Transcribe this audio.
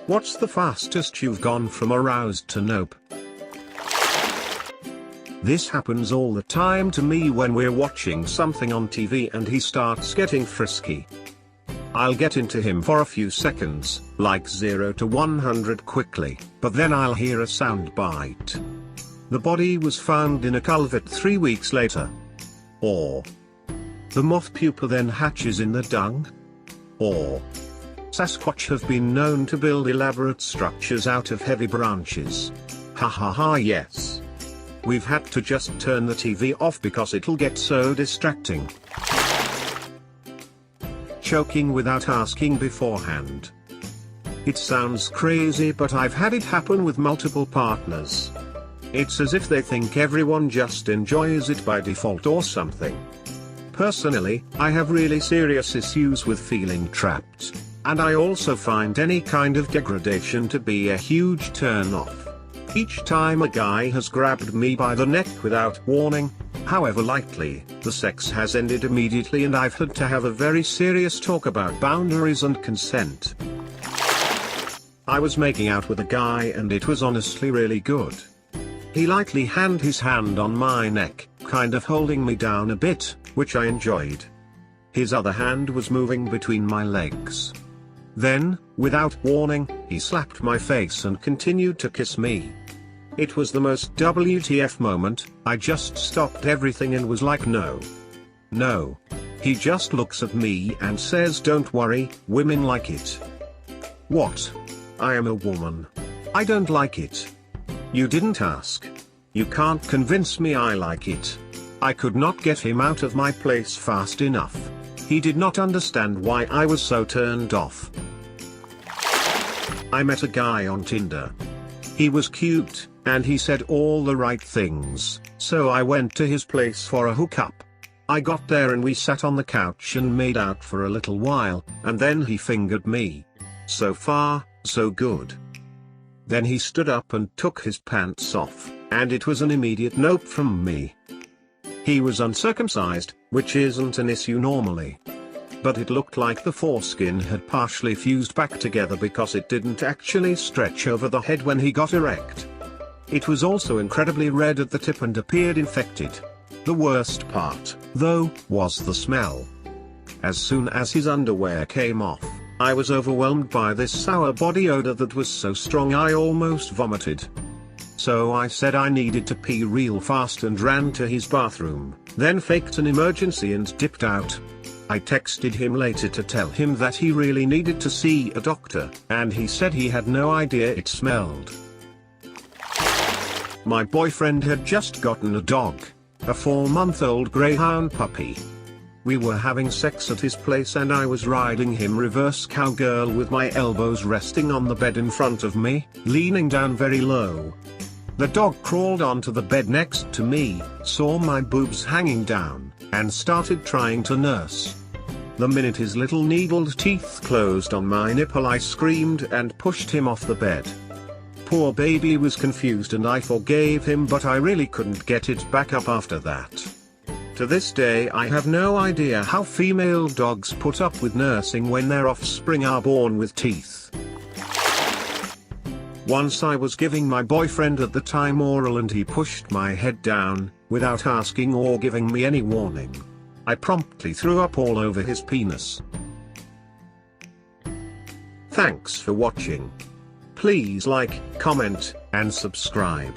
What's the fastest you've gone from aroused to nope? This happens all the time to me when we're watching something on TV and he starts getting frisky. I'll get into him for a few seconds, like 0 to 100 quickly, but then I'll hear a sound bite. The body was found in a culvert 3 weeks later. Or the moth pupa then hatches in the dung. Or Sasquatch have been known to build elaborate structures out of heavy branches. Ha ha ha, yes. We've had to just turn the TV off because it'll get so distracting. Choking without asking beforehand. It sounds crazy, but I've had it happen with multiple partners. It's as if they think everyone just enjoys it by default or something. Personally, I have really serious issues with feeling trapped, and I also find any kind of degradation to be a huge turn off. Each time a guy has grabbed me by the neck without warning, however lightly, the sex has ended immediately and I've had to have a very serious talk about boundaries and consent. I was making out with a guy and it was honestly really good. He lightly had his hand on my neck, kind of holding me down a bit, which I enjoyed. His other hand was moving between my legs. Then, without warning, he slapped my face and continued to kiss me. It was the most WTF moment. I just stopped everything and was like, no. No. He just looks at me and says, don't worry, women like it. What? I am a woman. I don't like it. You didn't ask. You can't convince me I like it. I could not get him out of my place fast enough. He did not understand why I was so turned off. I met a guy on Tinder. He was cute, and he said all the right things, so I went to his place for a hookup. I got there and we sat on the couch and made out for a little while, and then he fingered me. So far, so good. Then he stood up and took his pants off, and it was an immediate nope from me. He was uncircumcised, which isn't an issue normally. But it looked like the foreskin had partially fused back together because it didn't actually stretch over the head when he got erect. It was also incredibly red at the tip and appeared infected. The worst part, though, was the smell. As soon as his underwear came off, I was overwhelmed by this sour body odor that was so strong I almost vomited. So I said I needed to pee real fast and ran to his bathroom, then faked an emergency and dipped out. I texted him later to tell him that he really needed to see a doctor, and he said he had no idea it smelled. My boyfriend had just gotten a dog, a 4-month-old greyhound puppy. We were having sex at his place and I was riding him reverse cowgirl with my elbows resting on the bed in front of me, leaning down very low. The dog crawled onto the bed next to me, saw my boobs hanging down, and started trying to nurse. The minute his little needled teeth closed on my nipple, I screamed and pushed him off the bed. Poor baby was confused and I forgave him, but I really couldn't get it back up after that. To this day I have no idea how female dogs put up with nursing when their offspring are born with teeth. Once I was giving my boyfriend at the time oral and he pushed my head down, without asking or giving me any warning. I promptly threw up all over his penis. Thanks for watching. Please like, comment, and subscribe.